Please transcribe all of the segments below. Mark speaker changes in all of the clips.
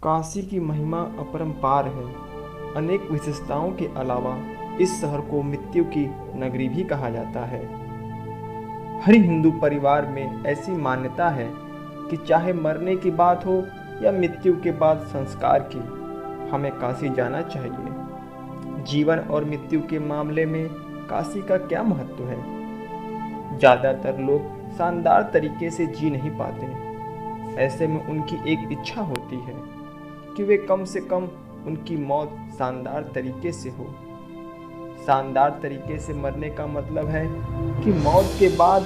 Speaker 1: काशी की महिमा अपरंपार है। अनेक विशेषताओं के अलावा इस शहर को मृत्यु की नगरी भी कहा जाता है। हर हिंदू परिवार में ऐसी मान्यता है कि चाहे मरने की बात हो या मृत्यु के बाद संस्कार की, हमें काशी जाना चाहिए। जीवन और मृत्यु के मामले में काशी का क्या महत्व है? ज़्यादातर लोग शानदार तरीके से जी नहीं पाते। ऐसे में उनकी एक इच्छा होती है कि वे कम से कम उनकी मौत शानदार तरीके से हो। शानदार तरीके से मरने का मतलब है कि मौत के बाद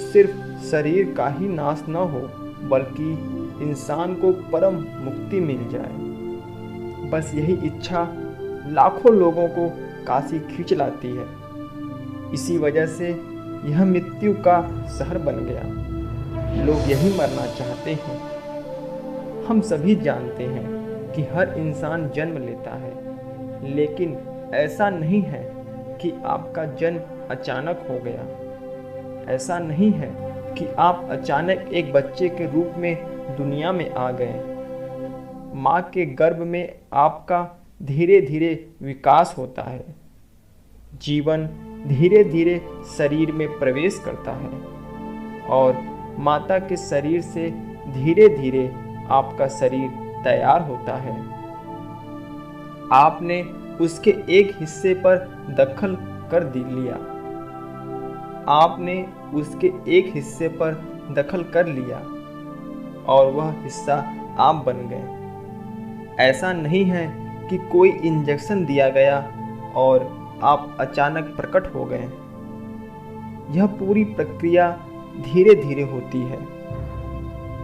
Speaker 1: सिर्फ शरीर का ही नाश न हो, बल्कि इंसान को परम मुक्ति मिल जाए। बस यही इच्छा लाखों लोगों को काशी खींच लाती है। इसी वजह से यह मृत्यु का शहर बन गया। लोग यही मरना चाहते हैं। हम सभी जानते हैं कि हर इंसान जन्म लेता है, लेकिन ऐसा नहीं है कि आपका जन्म अचानक हो गया। ऐसा नहीं है कि आप अचानक एक बच्चे के रूप में दुनिया में आ गए। माँ के गर्भ में आपका धीरे धीरे विकास होता है। जीवन धीरे धीरे शरीर में प्रवेश करता है और माता के शरीर से धीरे धीरे आपका शरीर तैयार होता है। आपने उसके एक हिस्से पर दखल कर लिया। आपने उसके एक हिस्से पर दखल कर लिया और वह हिस्सा आप बन गए। ऐसा नहीं है कि कोई इंजेक्शन दिया गया और आप अचानक प्रकट हो गए। यह पूरी प्रक्रिया धीरे धीरे होती है।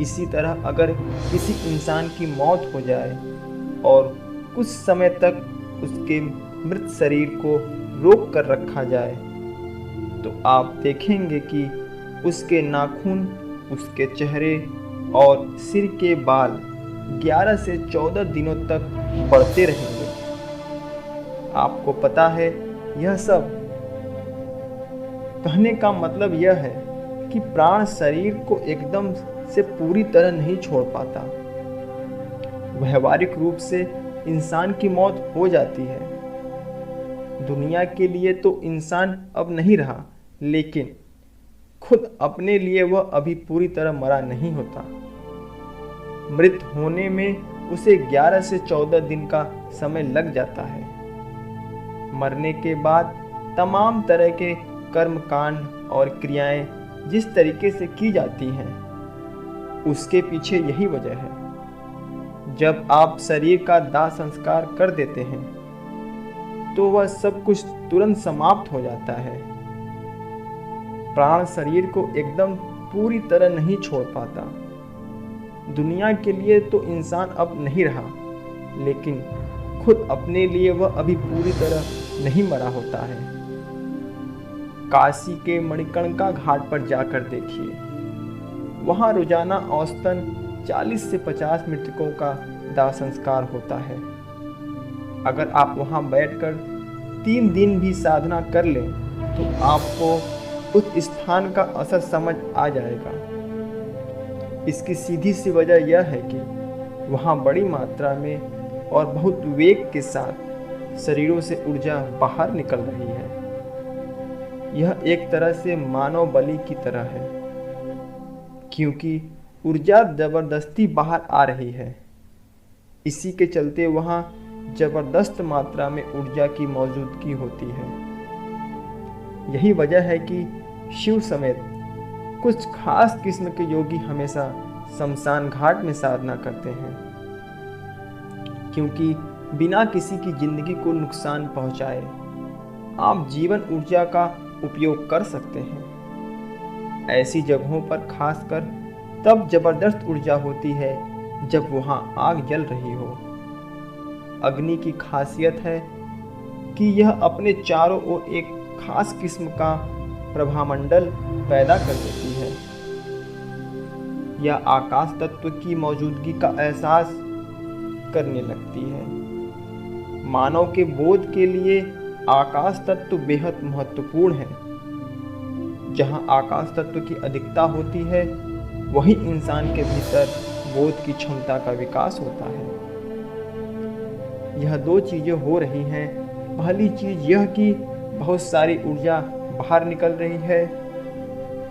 Speaker 1: इसी तरह अगर किसी इंसान की मौत हो जाए और कुछ समय तक उसके मृत शरीर को रोक कर रखा जाए, तो आप देखेंगे कि उसके नाखून, उसके चेहरे और सिर के बाल 11 से 14 दिनों तक बढ़ते रहेंगे। आपको पता है, यह सब कहने का मतलब यह है कि प्राण शरीर को एकदम से पूरी तरह नहीं छोड़ पाता। व्यवहारिक रूप से इंसान की मौत हो जाती है। दुनिया के लिए तो इंसान अब नहीं रहा, लेकिन खुद अपने लिए वह अभी पूरी तरह मरा नहीं होता। मृत होने में उसे 11 से 14 दिन का समय लग जाता है। मरने के बाद तमाम तरह के कर्म कांड और क्रियाएं जिस तरीके से की जाती हैं, उसके पीछे यही वजह है। जब आप शरीर का दाह संस्कार कर देते हैं, तो वह सब कुछ तुरंत समाप्त हो जाता है। प्राण शरीर को एकदम पूरी तरह नहीं छोड़ पाता। दुनिया के लिए तो इंसान अब नहीं रहा, लेकिन खुद अपने लिए वह अभी पूरी तरह नहीं मरा होता है। काशी के मणिकर्णिका घाट पर जाकर देखिए। वहाँ रोजाना औसतन 40 से 50 मृतकों का दाह संस्कार होता है। अगर आप वहाँ बैठकर 3 दिन भी साधना कर लें, तो आपको उस स्थान का असर समझ आ जाएगा। इसकी सीधी सी वजह यह है कि वहाँ बड़ी मात्रा में और बहुत वेग के साथ शरीरों से ऊर्जा बाहर निकल रही है। यह एक तरह से मानव बलि की तरह है, क्योंकि ऊर्जा जबरदस्ती बाहर आ रही है। इसी के चलते वहाँ जबरदस्त मात्रा में ऊर्जा की मौजूदगी होती है। यही वजह है कि शिव समेत कुछ खास किस्म के योगी हमेशा शमशान घाट में साधना करते हैं, क्योंकि बिना किसी की जिंदगी को नुकसान पहुंचाए आप जीवन ऊर्जा का उपयोग कर सकते हैं। ऐसी जगहों पर खासकर तब जबरदस्त ऊर्जा होती है जब वहां आग जल रही हो। अग्नि की खासियत है कि यह अपने चारों ओर एक खास किस्म का प्रभामंडल पैदा कर देती है। यह आकाश तत्व की मौजूदगी का एहसास करने लगती है। मानव के बोध के लिए आकाश तत्व बेहद महत्वपूर्ण है। जहाँ आकाश तत्व की अधिकता होती है, वही इंसान के भीतर बोध की क्षमता का विकास होता है। यह दो चीज़ें हो रही हैं। पहली चीज़ यह कि बहुत सारी ऊर्जा बाहर निकल रही है,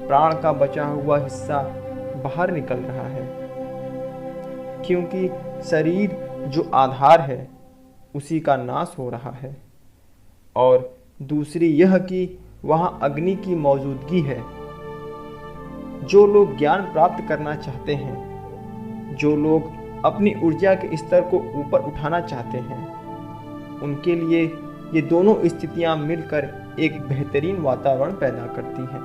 Speaker 1: प्राण का बचा हुआ हिस्सा बाहर निकल रहा है, क्योंकि शरीर जो आधार है उसी का नाश हो रहा है। और दूसरी यह कि वहाँ अग्नि की मौजूदगी है। जो लोग ज्ञान प्राप्त करना चाहते हैं, जो लोग अपनी ऊर्जा के स्तर को ऊपर उठाना चाहते हैं, उनके लिए ये दोनों स्थितियां मिलकर एक बेहतरीन वातावरण पैदा करती हैं।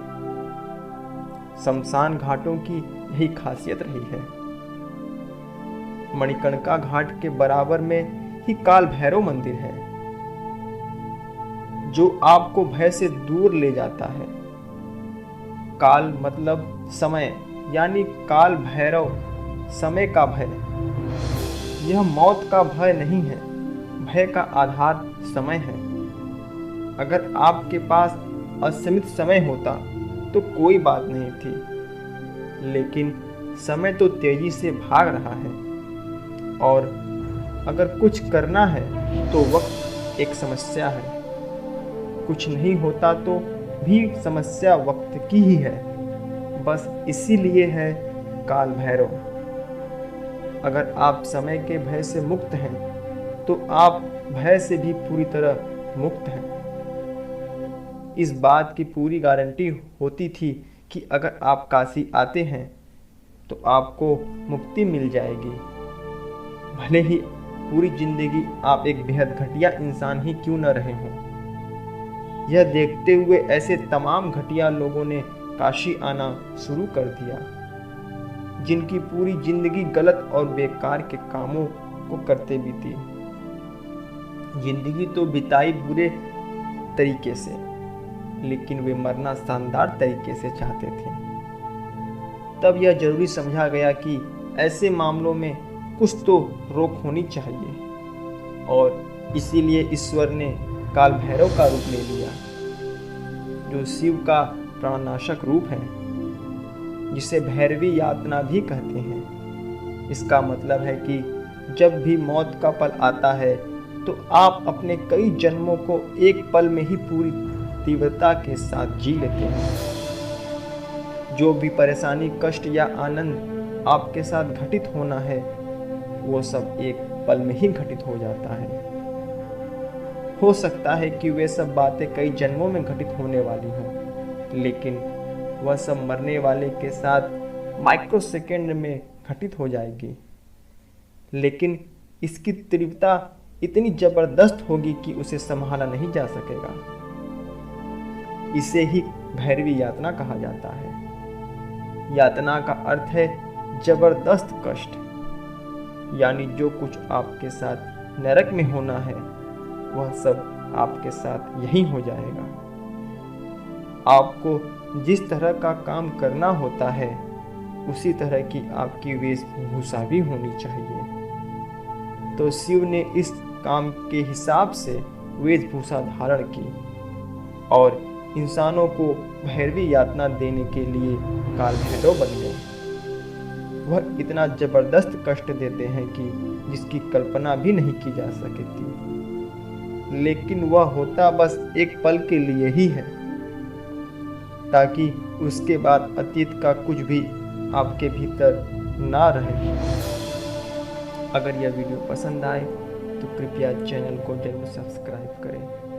Speaker 1: शमशान घाटों की यही खासियत रही है। मणिकर्णिका घाट के बराबर में ही काल भैरव मंदिर है, जो आपको भय से दूर ले जाता है। काल मतलब समय, यानी काल भैरव समय का भय। यह मौत का भय नहीं है, भय का आधार समय है। अगर आपके पास असीमित समय होता तो कोई बात नहीं थी, लेकिन समय तो तेजी से भाग रहा है, और अगर कुछ करना है तो वक्त एक समस्या है। कुछ नहीं होता तो भी समस्या वक्त की ही है। बस इसीलिए है काल भैरव। अगर आप समय के भय से मुक्त हैं तो आप भय से भी पूरी तरह मुक्त हैं। इस बात की पूरी गारंटी होती थी कि अगर आप काशी आते हैं तो आपको मुक्ति मिल जाएगी, भले ही पूरी जिंदगी आप एक बेहद घटिया इंसान ही क्यों न रहे हों। यह देखते हुए ऐसे तमाम घटिया लोगों ने काशी आना शुरू कर दिया, जिनकी पूरी जिंदगी गलत और बेकार के कामों को करते बीती। जिंदगी तो बिताई बुरे तरीके से, लेकिन वे मरना शानदार तरीके से चाहते थे। तब यह जरूरी समझा गया कि ऐसे मामलों में कुछ तो रोक होनी चाहिए, और इसीलिए ईश्वर ने काल भैरव का रूप ले लिया, जो शिव का प्राणनाशक रूप है, जिसे भैरवी यातना भी कहते हैं। इसका मतलब है कि जब भी मौत का पल आता है तो आप अपने कई जन्मों को एक पल में ही पूरी तीव्रता के साथ जी लेते हैं। जो भी परेशानी, कष्ट या आनंद आपके साथ घटित होना है, वो सब एक पल में ही घटित हो जाता है। हो सकता है कि वे सब बातें कई जन्मों में घटित होने वाली हों, लेकिन वह सब मरने वाले के साथ माइक्रो सेकेंड में घटित हो जाएगी। लेकिन इसकी तीव्रता इतनी जबरदस्त होगी कि उसे संभाला नहीं जा सकेगा। इसे ही भैरवी यातना कहा जाता है। यातना का अर्थ है जबरदस्त कष्ट, यानी जो कुछ आपके साथ नरक में होना है वह सब आपके साथ यही हो जाएगा। आपको जिस तरह का काम करना होता है उसी तरह की आपकी वेशभूषा भी होनी चाहिए। तो शिव ने इस काम के हिसाब से वेशभूषा धारण की और इंसानों को भैरवी यातना देने के लिए काल भैरव बन गए। वह इतना जबरदस्त कष्ट देते हैं कि जिसकी कल्पना भी नहीं की जा सकती, लेकिन वह होता बस एक पल के लिए ही है, ताकि उसके बाद अतीत का कुछ भी आपके भीतर ना रहे। अगर यह वीडियो पसंद आए तो कृपया चैनल को जरूर सब्सक्राइब करें।